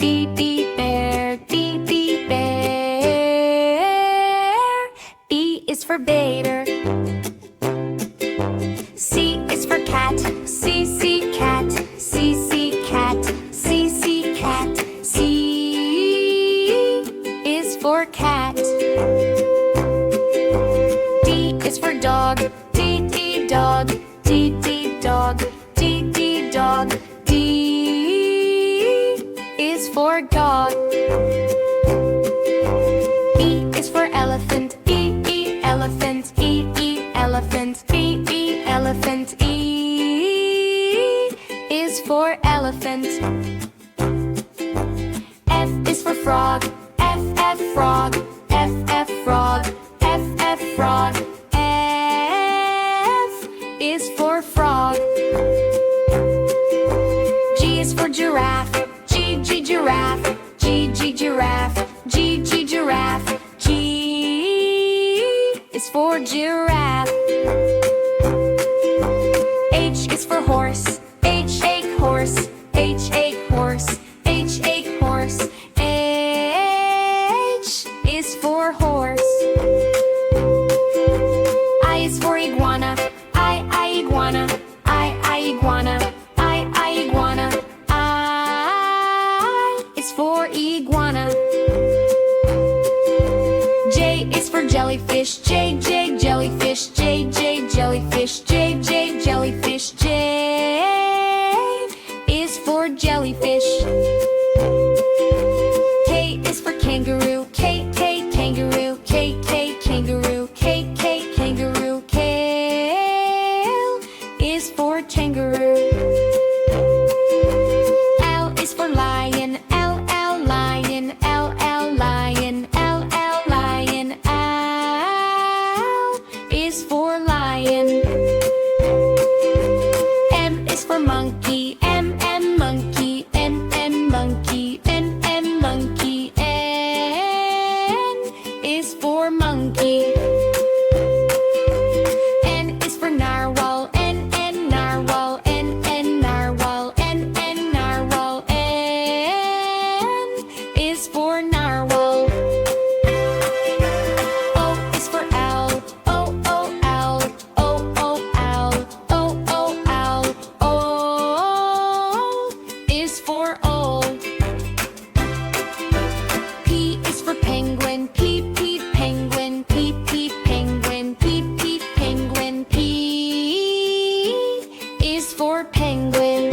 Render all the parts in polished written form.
B, bear, B, bear. B is for Bader. C is for cat, C, cat, C, cat, C, cat. C is for cat. D is for dog, D, dog, D, dog, D, dog. D is for dog. E is for elephant, E, elephant, E, elephant, E, elephant. E is for elephant. F is for frog, F, frog, F, frog, F, frog. F is for frog. G is for giraffe, G, giraffe, G, giraffe, G, giraffe. G is for giraffe. H is for horse, H, horse, H, horse, H, horse. H is for horse. I is for iguana, I, iguana, I, iguana, I, iguana. I is for iguana. J is for jellyfish, J, jellyfish, J, jellyfish, J, jellyfish. J is for jellyfish. K is for kangaroo, K, kangaroo, K, kangaroo, K, kangaroo. K is for kangaroo. L is for lion, L, lion, L, lion, L, lion. L is for lion. M is for monkey, M, monkey, N, monkey, N, monkey. N is for monkey. N is for narwhal, N, narwhal, N, narwhal, N, narwhal. N is for narwhal. O is for owl, O, owl, O, owl, O, owl. O is for owl. P is for penguin, P, penguin, P, penguin, P, penguin. P is for penguin.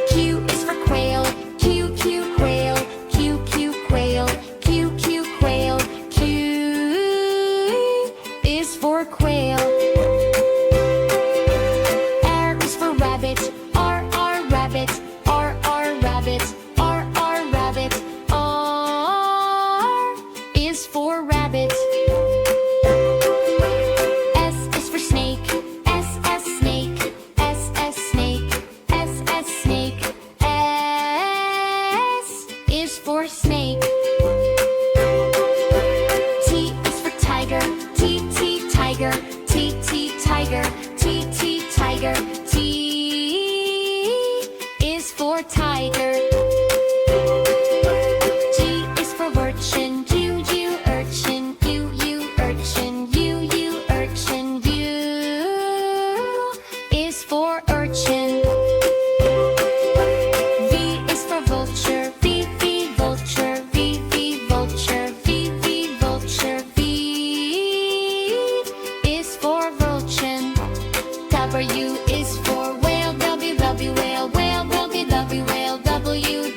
Q is for quail, Q, quail, Q, quail, Q, quail. Q is for quail. R is for rabbit, R, rabbit, R, rabbit, R, rabbit. R is for rabbit. S is for snake, S, snake, S, snake, S, snake. S is for snake. T is for tiger, T, tiger, T, tiger, T, tiger. T is for tiger. G is for urchin, U, urchin, U, urchin, U, urchin. U is for urchin. V is for vulture, V, vulture, V, vulture, V, vulture. V is for vulture. W is for whale, W, whale, whale, W, whale, W.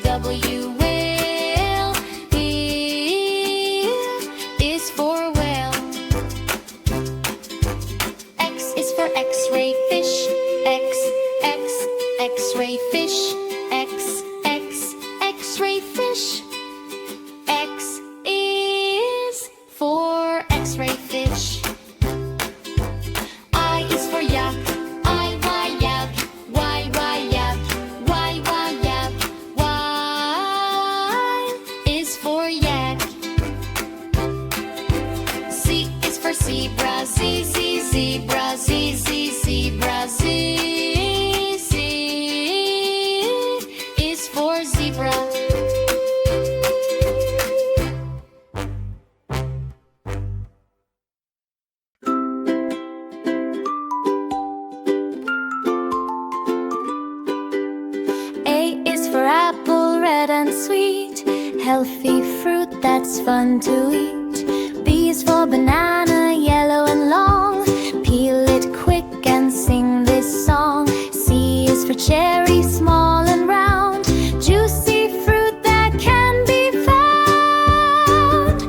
is for apple, red and sweet, healthy fruit that's fun to eat. B is for banana, yellow and long, peel it quick and sing this song. C is for cherry, small and round, juicy fruit that can be found.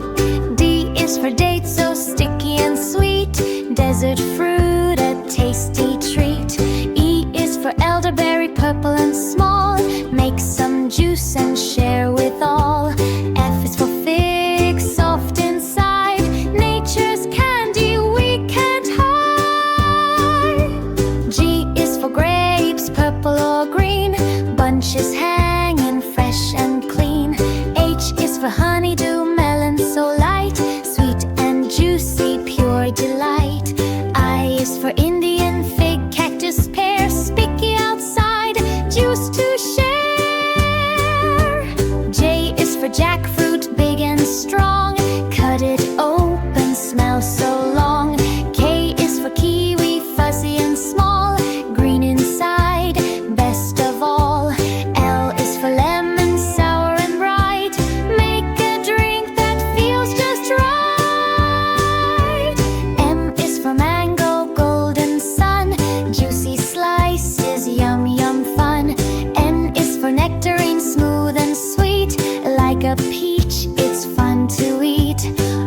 D is for date, so sticky and sweet, desert fruit, a tasty treat. E is for elderberry, purple and small, make some juice and share with all. F is for fig, soft inside, nature's candy we can't hide. G is for grapes, purple or green, bunches hanging fresh and clean. H is for honeydew, melon so light, sweet and juicy, pure delight. I is for Indian fig, cactus, pear, spiky outside, juice to share. J is for jackfruit, big and strong, cut it open, smells so long. K is for kiwi, fuzzy and small, green inside, best of all. L is for lemon, sour and bright, make a drink that feels just right. M is for mango, golden sun, juicy slices, yum yum fun. N is for nectarine, smooth and sweet, like a peach, it's fun to eat.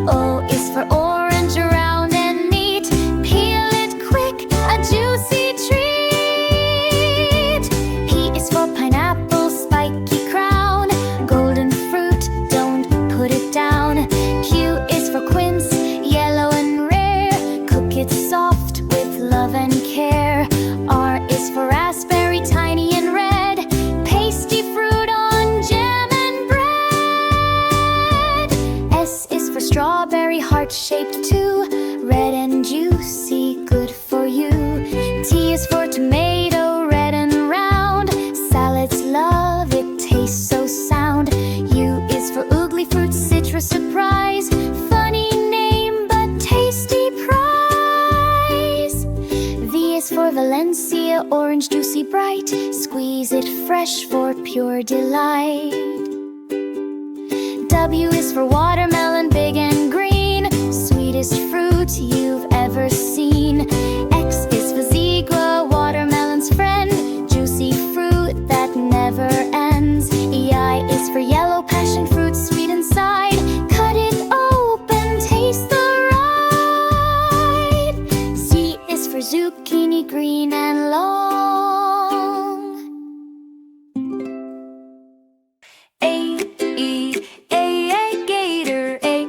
O is for orange, round and neat, peel it quick, a juicy treat. P is for pineapple, spiky crown, golden fruit, don't put it down. Q is for quince, yellow and rare, cook it soft with love and care. R is for raspberry, tiny and red, pasty fruit on jam and bread. S is for strawberry, heart-shaped too, red and juicy, good for you. T is for tomato, red and round, salads love it, tastes so sound. U is for oogly fruit, citrus surprise, funny name but tasty prize. V is for Valencia, orange juicy bright, squeeze it fresh for pure delight. W is for watermelon, big and green, sweetest fruit you've ever seen. X is for zebra, watermelon's friend, juicy fruit that never ends. EI is for yellow passion fruit, sweet inside, cut it open, taste the right. Z is for zucchini, green and long. A gator, A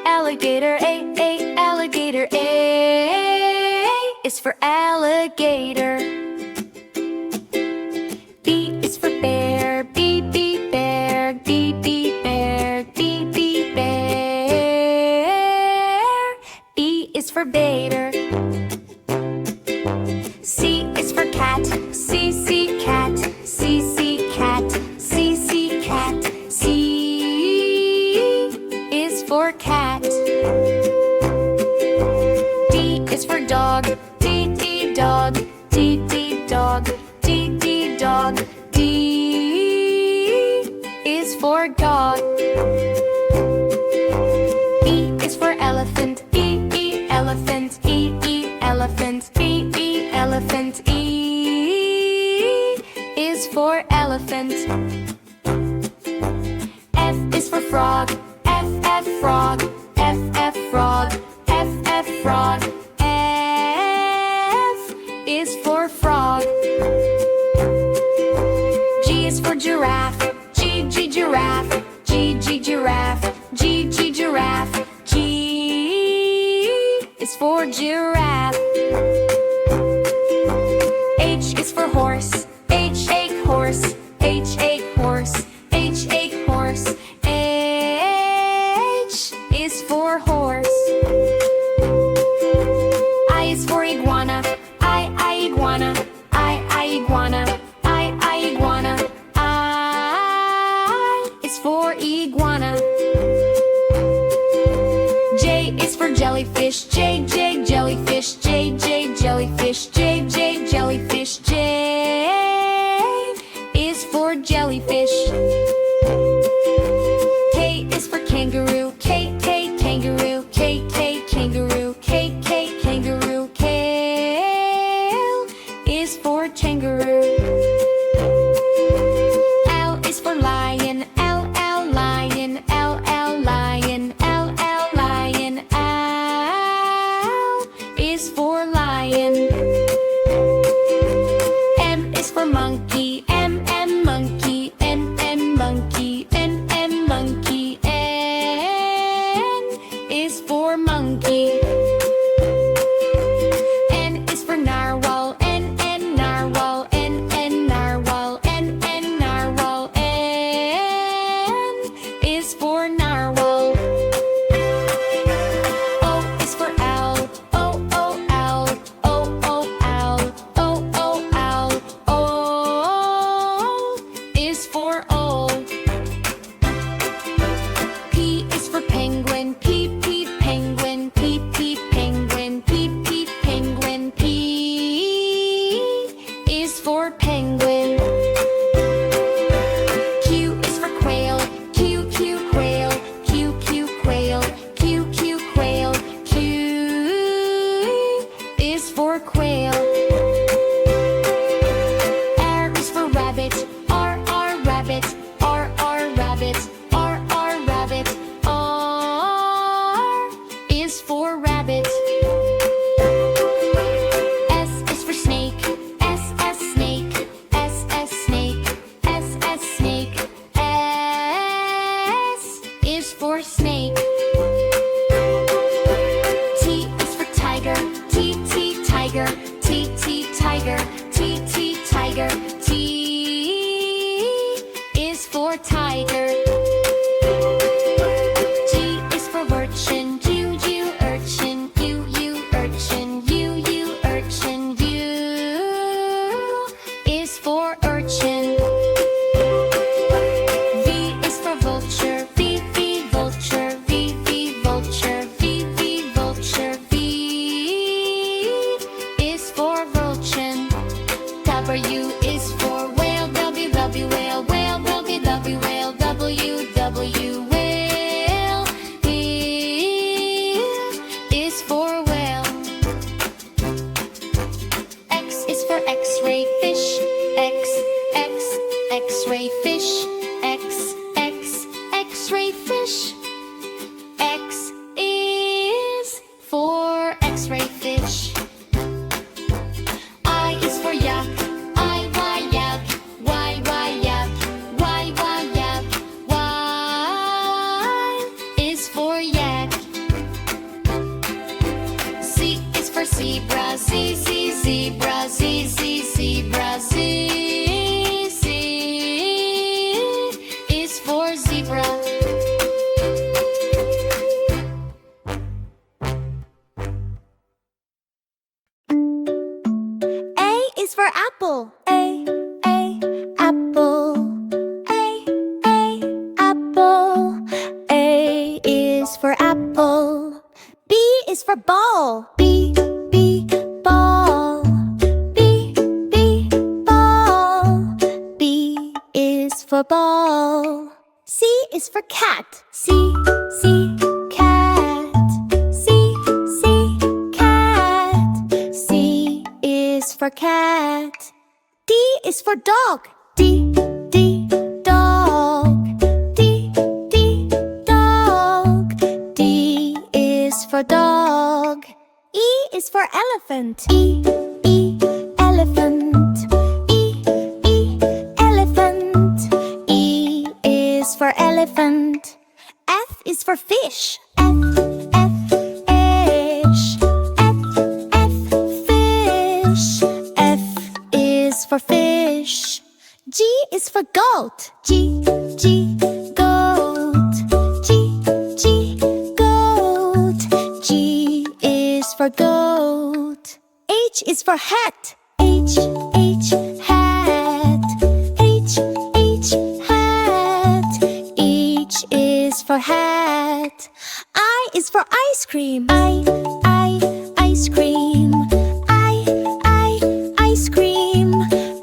alligator, A alligator. A is for alligator. B is for bear, B bear, B bear, B bear. B is for bader. C is for cat, C cat, C cat, C cat. C is for cat. D is for dog, D dog, D dog, D dog. D is for dog. E is for elephant, E elephant, E elephant, E elephant. E is for elephant. F is for frog, F frog, F frog, F frog. F is for frog. G is for giraffe, G giraffe, G giraffe, G giraffe. G is for giraffe. H is for horse, H horse, H horse, H horse. H is for horse. I is for iguana, I iguana, I iguana, I iguana. I is for iguana. J is for jellyfish, J jellyfish, J jellyfish, J jellyfish. J is for jellyfish. jellyfish. K is for kangaroo. K, kangaroo. K, kangaroo. K, kangaroo. K is for kangaroo. L is for lion. L, lion. L, lion. L, lion. L is for lion. M is for monkey. M, monkey. N, monkey. N, monkey. N is for monkey. N is for narwhal. N, narwhal. N, narwhal. N, narwhal. N is for narwhal. O is for owl. O, owl. O, owl. O, owl. O is for owl. P is for penguin. P, penguin. P, penguin. P, penguin. P is for penguin. Q is for quail. Q, quail. Q, quail. Q, quail. Q is for quail. R is for rabbit. R, rabbit. R, rabbit. R, rabbit. R is for rabbit. S is for snake. S, snake. S, snake. S, snake. S is for snake. T is for tiger. T, tiger. T, tiger. T, tiger. T is for tiger. G is for urchin. U, urchin. U, urchin. U, urchin. U is for urchin. V is for vulture. V, vulture. V, vulture. V, vulture. V is for vulture. W is for whale. W, whale. Whale. W, whale. W, whale. E is for whale. X is for X-ray fish. X, X-ray fish. X, X-ray fish. X is for X-ray fish. I is for yak. I, yak. Y, yak. Y, yak. Y is for yak. Z is for zebra. Z, zebra. Z, zebra. Z is for zebra. A is for apple. A, apple. A, apple. A is for apple. B is for ball. B, ball. B, ball. B is for ball. C is for cat. C, cat. C, cat. C is for cat. D is for dog. D, dog. D, dog. D is for dog. E is for elephant. E, elephant. E, elephant. E is for elephant. F is for fish. F, fish. F, fish. F is for fish. G is for goat. G, goat. G, goat. G is for goat. H is for hat. H, hat. H, hat. H is for hat. I is for ice cream. Ice cream. Ice cream.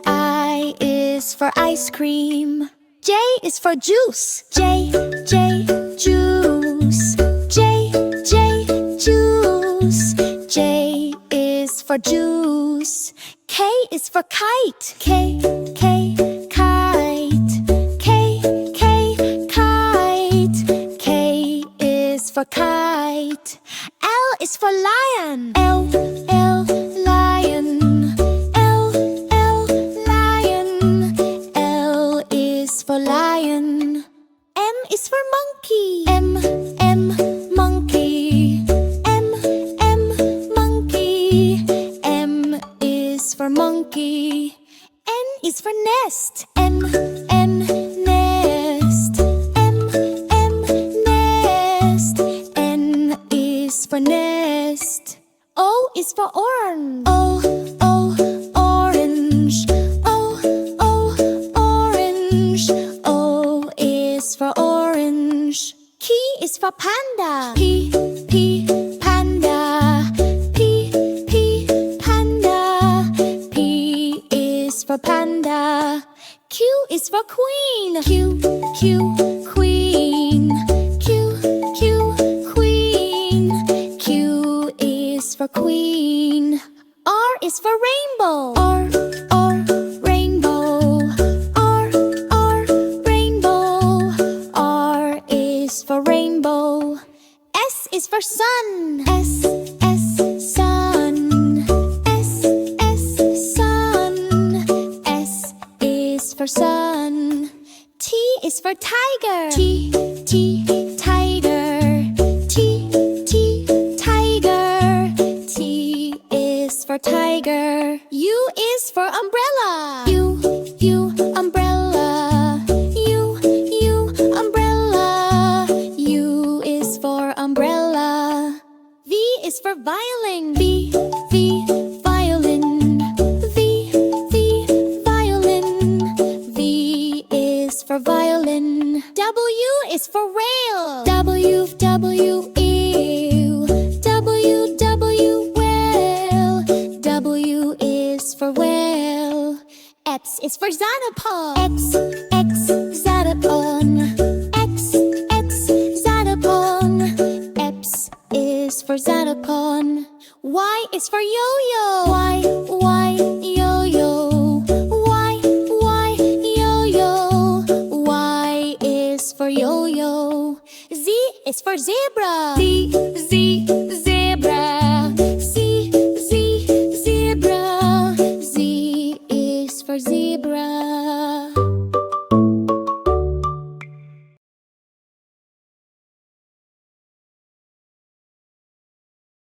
I is for ice ice cream. J is for juice. J, juice. J, juice. J is for juice. K is for kite. K, kite. K, kite. K is for kite. L is for lion. L, lion. L, lion. L is for lion. M is for monkey. M, monkey. M, monkey. M is for monkey. N is for nest. N, nest. M, nest. N is for nest. O is for orange. O, orange. O, orange. O is for orange. P is for panda. P, panda. P, panda. P is for panda. Q is for queen. Q, queen. Q, queen. Q is for queen. R is for rainbow. R, rainbow. R, rainbow. R is for rainbow. S is for sun. S, sun. S, sun. S is for sun. T is for tiger. T, tiger. T, tiger. T is for tiger. U is for umbrella. U, umbrella. U, umbrella. U is for umbrella. V is for violin. V, violin. V, violin. V is for violin. W is for whale. W, ew. W, whale. W is for whale. X is for xylophone. X, xylophone. X, xylophone. X is for xylophone. Y is for yo-yo. Y, yo-yo. Y, yo-yo. Y is for yo-yo. Z is for zebra. Z, zebra. Z, zebra. Z is for zebra.